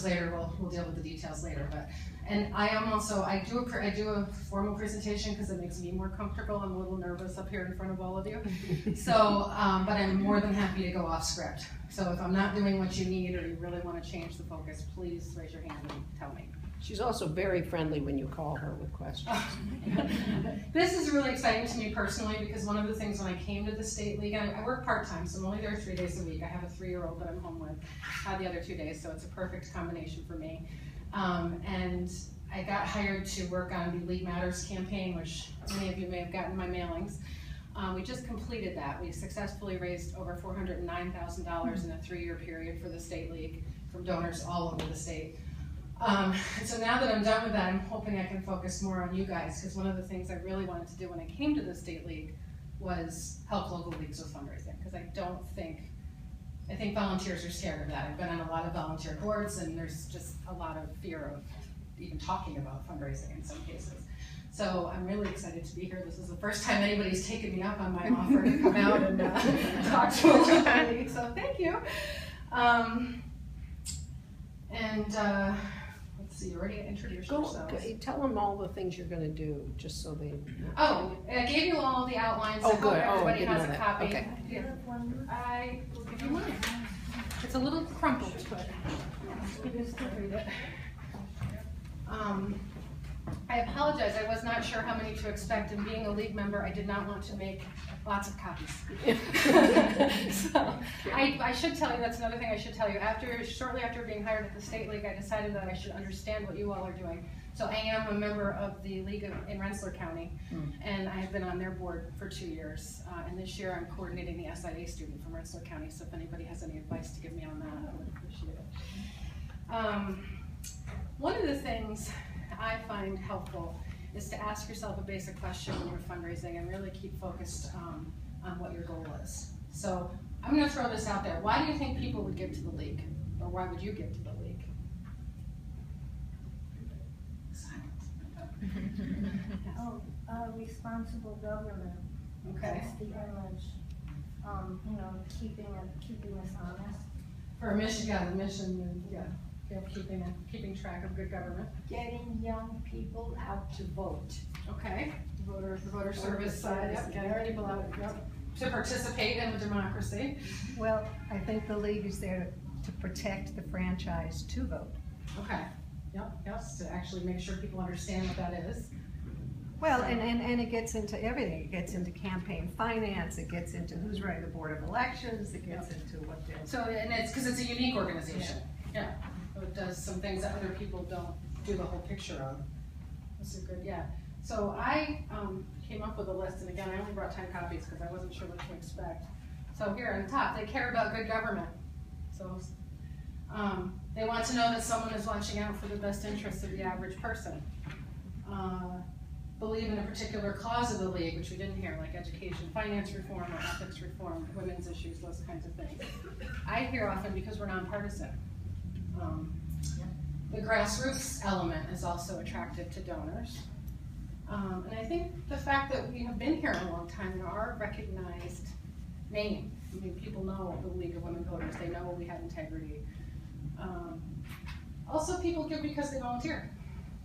details later. We'll deal with the details later. But and I am also I do a formal presentation because it makes me more comfortable. I'm a little nervous up here in front of all of you. So, but I'm more than happy to go off script. So if I'm not doing what you need or you really want to change the focus, please raise your hand and tell me. She's also very friendly when you call her with questions. This is really exciting to me personally because one of the things when I came to the State League, and I work part-time, so I'm only there 3 days a week. I have a 3-year-old that I'm home with the other 2 days, so it's a perfect combination for me. And I got hired to work on the League Matters campaign, which many of you may have gotten my mailings. We just completed that. We successfully raised over $409,000 in a 3-year period for the State League from donors all over the state. And so now that I'm done with that, I'm hoping I can focus more on you guys, because one of the things I really wanted to do when I came to the State League was help local leagues with fundraising, because I think volunteers are scared of that. I've been on a lot of volunteer boards, and there's just a lot of fear of even talking about fundraising in some cases. So I'm really excited to be here. This is the first time anybody's taken me up on my offer to come out and talk to a local league, so thank you. Let's see, you already introduced yourselves. Tell them all the things you're going to do, just so they. Oh, I gave you all the outlines. Oh, good. Everybody has a copy. Okay. Here. I will give you mine. It's a little crumpled, but you can still read it. I apologize. I was not sure how many to expect, and being a league member, I did not want to make lots of copies. So I should tell you, that's another thing I should tell you. Shortly after being hired at the State League, I decided that I should understand what you all are doing. So I am a member of the league in Rensselaer County, and I have been on their board for 2 years. And this year I'm coordinating the SIA student from Rensselaer County, so if anybody has any advice to give me on that, I would appreciate it. One of the things I find helpful is to ask yourself a basic question when you're fundraising and really keep focused on what your goal is. So I'm going to throw this out there. Why do you think people would give to the league? Or why would you give to the league? Responsible government. Okay. That's the image. Keeping us honest. For a mission, the mission, keeping track of good government. Getting young people out to vote. Okay, the voter service side, getting people out to participate in the democracy. Well, I think the league is there to protect the franchise to vote. Okay, yes, to actually make sure people understand what that is. Well, and it gets into everything. It gets into campaign finance, it gets into who's running the Board of Elections, it gets into what they're... So, and it's because it's a unique organization. Yeah. So it does some things that other people don't do the whole picture of. That's a good, So I came up with a list, and again, I only brought 10 copies because I wasn't sure what to expect. So here on top, they care about good government. So they want to know that someone is watching out for the best interests of the average person. Believe in a particular cause of the league, which we didn't hear, like education, finance reform, or ethics reform, women's issues, those kinds of things. I hear often because we're nonpartisan. The grassroots element is also attractive to donors. And I think the fact that we have been here a long time and are a recognized name. I mean, people know the League of Women Voters. They know we have integrity. Also, people give because they volunteer.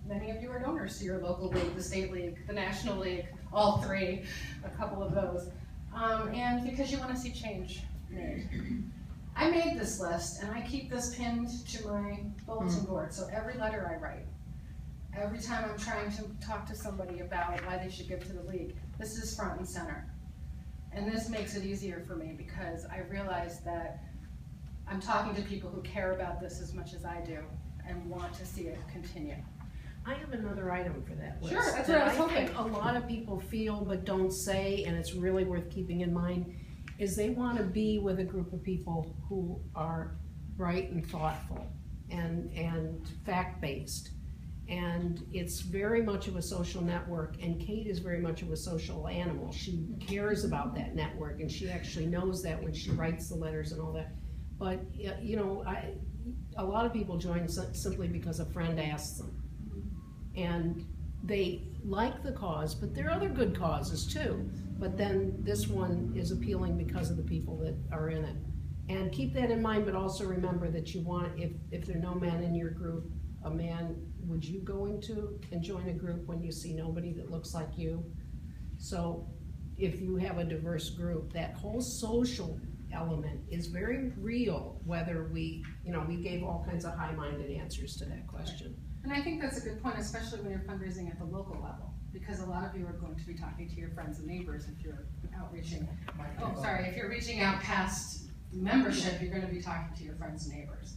Many of you are donors to your local league, the State League, the National League, all three, a couple of those. And because you want to see change made. I made this list, and I keep this pinned to my bulletin board. So every letter I write, every time I'm trying to talk to somebody about why they should give to the league, this is front and center. And this makes it easier for me because I realize that I'm talking to people who care about this as much as I do and want to see it continue. I have another item for that list. Sure, that's what I was hoping. think a lot of people feel but don't say, and it's really worth keeping in mind, is they want to be with a group of people who are bright and thoughtful and fact-based. And it's very much of a social network, and Kate is very much of a social animal. She cares about that network, and she actually knows that when she writes the letters and all that. But, you know, a lot of people join simply because a friend asks them. And they like the cause, but there are other good causes too. But then this one is appealing because of the people that are in it. And keep that in mind, but also remember that you want, if there are no men in your group, a man, would you go into and join a group when you see nobody that looks like you? So if you have a diverse group, that whole social element is very real, whether we gave all kinds of high-minded answers to that question. And I think that's a good point, especially when you're fundraising at the local level, because a lot of you are going to be talking to your friends and neighbors if you're outreaching. If you're reaching out past membership, you're gonna be talking to your friends and neighbors.